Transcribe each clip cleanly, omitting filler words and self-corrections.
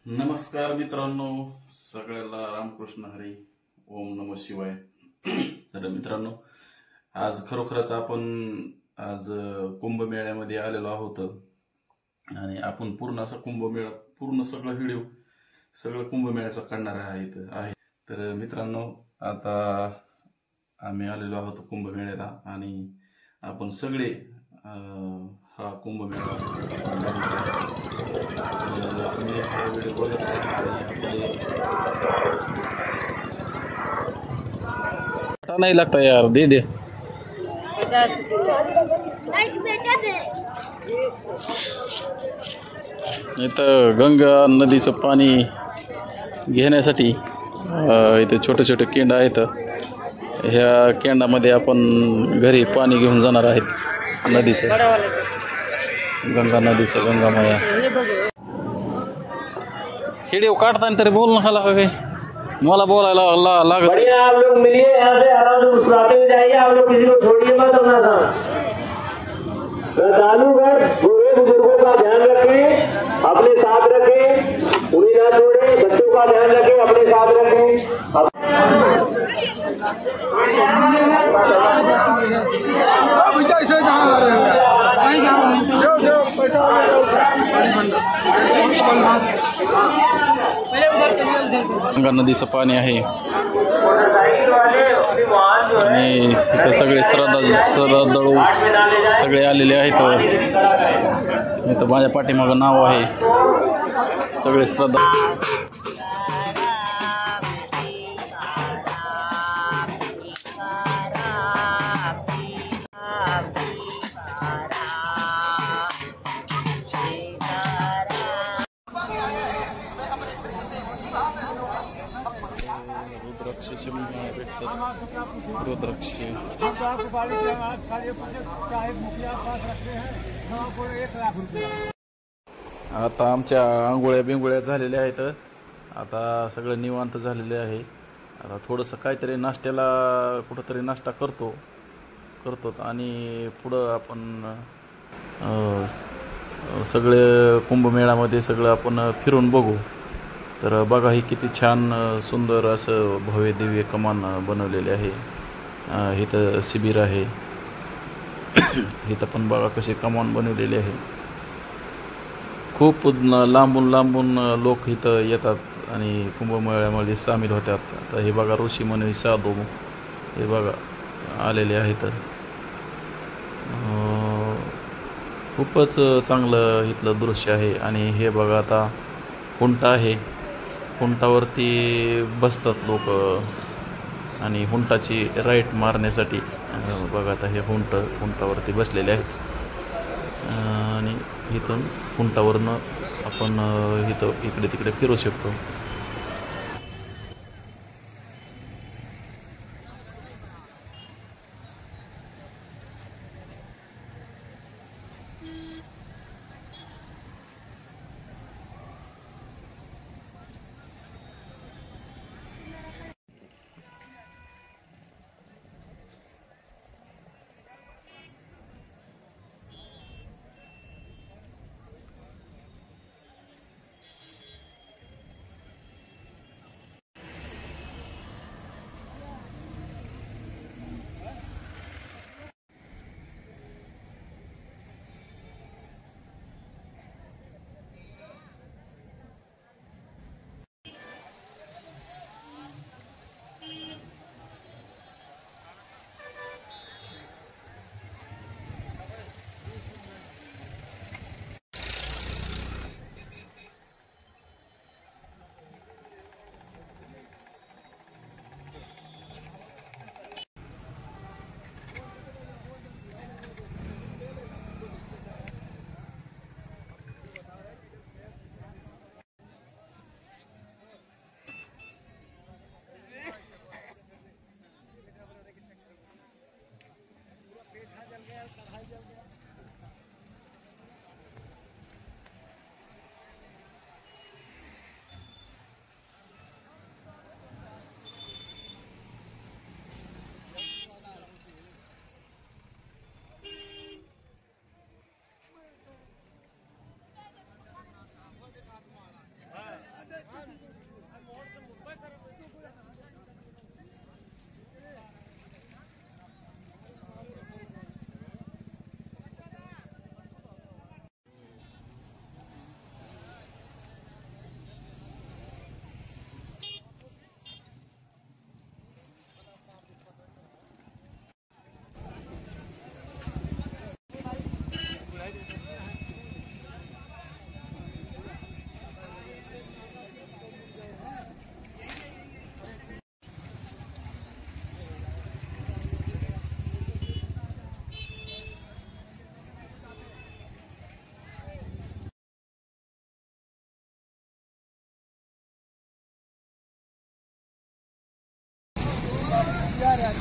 नमस्कार मित्रांनो, सगळ्याला रामकृष्ण हरी. ओम नमः शिवाय. तर मित्रांनो, आज खरोखरच आपण आज कुंभमेळ्यामध्ये आलेलो आहोत आणि आपण पूर्ण असा कुंभमेळा पूर्ण सगळं व्हिडिओ सगळं कुंभमेळ्याचा काढणार आहे. तर मित्रांनो, आता आम्ही आलेलो आहोत कुंभमेळ्याला आणि आपण सगळे हा कुंभमेळा तुम्ही हा व्हिडिओ बघत राहा आणि आपले नहीं लगता यार, दे दे. इथं गंगा नदीचं पाणी घेण्यासाठी इथे छोटे छोटे केंड आहेत. ह्या केंडामध्ये आपण घरी पाणी घेऊन जाणार आहेत नदीचं, गंगा नदीचं, गंगा माया. व्हिडिओ काढताना तरी बोल नका काही, मला बोलायला लागत. बढ़िया, आप लोग मिलिए यहाँ से, आराम से मुस्कुराते हुए जाइए. आप लोग किसी को छोड़िए मत अपना साथ. श्रद्धालुगण बूढ़े बुजुर्गों का ध्यान रखें, अपने साथ रखें, उन्हें ना छोड़े. बच्चों का ध्यान रखें, अपने साथ रखें. गंगा नदीचं पाणी आहे आणि इथं सगळे श्रद्धाळू सगळे आलेले आहेत. इथं माझ्या पाठीमागं नाव आहे, सगळे श्रद्धा. रुद्राक्षाचे भेटतात, रुद्राक्ष. आता आमच्या आंघोळ्या बिंगोळ्या झालेल्या आहेत. आता सगळं निवांत झालेले आहे. आता थोडंसं काहीतरी नाश्त्याला कुठंतरी नाश्ता करतो आणि पुढं आपण सगळे कुंभमेळ्यामध्ये सगळं आपण फिरून बघू. तर बघा, ही किती छान सुंदर असं भव्य दिव्य कमान बनवलेले आहे. इथं शिबिर आहे. इथं पण बघा कशी कमान बनवलेली आहे. खूप लांबून लोक इथं येतात आणि कुंभमेळ्यामध्ये सामील होतात. आता हे बघा, ऋषी मुनी साधू हे बघा आलेले आहेत. खूपच चांगलं इथलं दृश्य आहे. आणि हे बघा, आता हुंटा आहे, हुंटावरती बसतात लोक आणि हुंटाची राईट मारण्यासाठी बघा. आता हे हुंटावरती बसलेले आहेत आणि इथून हुंटावरनं आपण इथं इकडे तिकडे फिरू शकतो.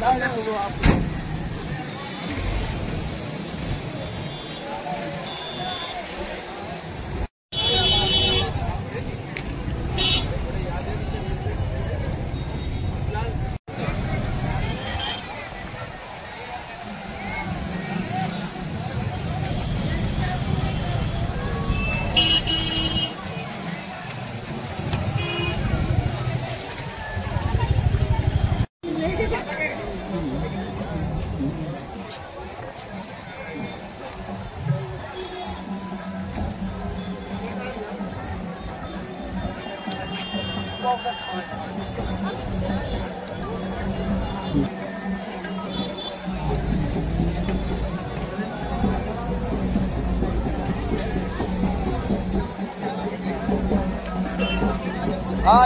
हाँ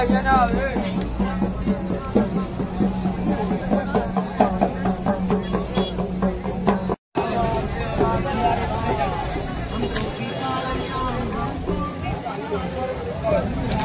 ये ना Thank you.